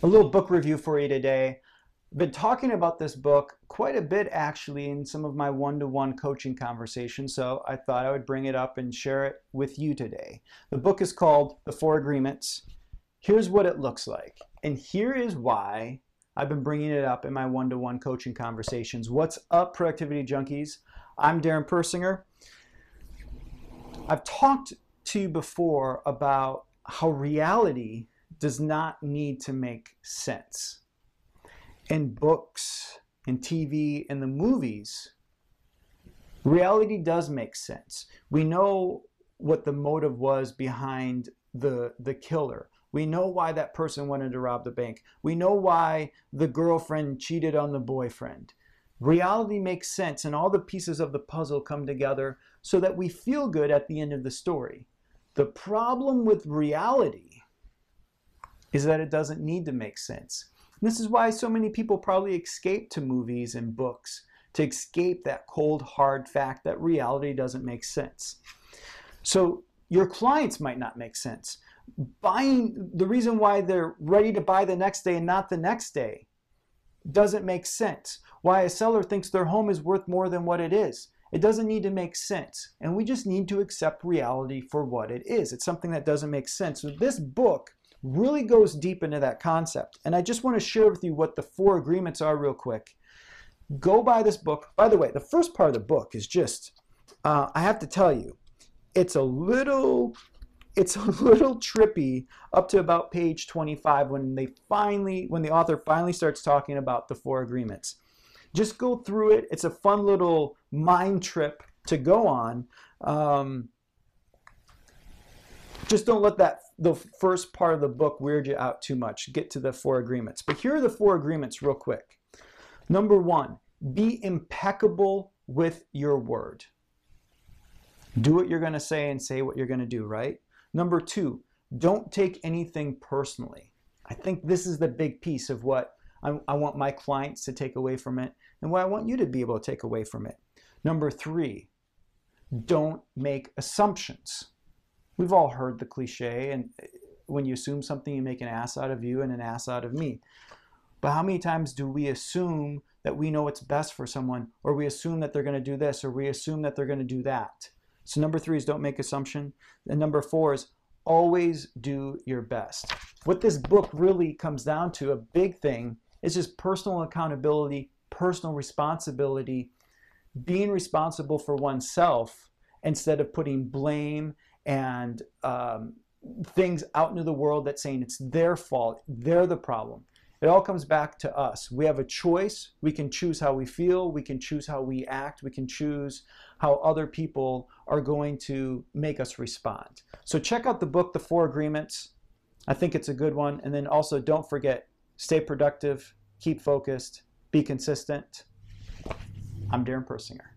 A little book review for you today. I've been talking about this book quite a bit actually in some of my one-to-one coaching conversations, so I thought I would bring it up and share it with you today. The book is called The Four Agreements. Here's what it looks like, and here is why I've been bringing it up in my one-to-one coaching conversations. What's up, Productivity Junkies? I'm Darren Persinger. I've talked to you before about how reality does not need to make sense. In books, in TV, in the movies, reality does make sense. We know what the motive was behind the killer. We know why that person wanted to rob the bank. We know why the girlfriend cheated on the boyfriend. Reality makes sense, and all the pieces of the puzzle come together so that we feel good at the end of the story. The problem with reality is that it doesn't need to make sense. And this is why so many people probably escape to movies and books, to escape that cold, hard fact that reality doesn't make sense. So your clients might not make sense. The reason why they're ready to buy the next day and not the next day doesn't make sense. Why a seller thinks their home is worth more than what it is. It doesn't need to make sense. And we just need to accept reality for what it is. It's something that doesn't make sense. So this book really goes deep into that concept. And I just want to share with you what the four agreements are real quick. Go buy this book. By the way, the first part of the book is just, I have to tell you, it's a little trippy up to about page 25 when the author finally starts talking about the four agreements. Just go through it. It's a fun little mind trip to go on. Just don't let the first part of the book weird you out too much. Get to the four agreements. But here are the four agreements real quick. Number one, be impeccable with your word. Do what you're going to say and say what you're going to do, right? Number two, don't take anything personally. I think this is the big piece of what I want my clients to take away from it and what I want you to be able to take away from it. Number three, don't make assumptions. We've all heard the cliche, and when you assume something, you make an ass out of you and an ass out of me. But how many times do we assume that we know what's best for someone, or we assume that they're going to do this, or we assume that they're going to do that? So number three is don't make assumption. And number four is always do your best. What this book really comes down to, a big thing, is just personal accountability, personal responsibility, being responsible for oneself instead of putting blame and things out into the world that's saying it's their fault, they're the problem. It all comes back to us. We have a choice. We can choose how we feel. We can choose how we act. We can choose how other people are going to make us respond. So check out the book, The Four Agreements. I think it's a good one. And then also don't forget, stay productive, keep focused, be consistent. I'm Darren Persinger.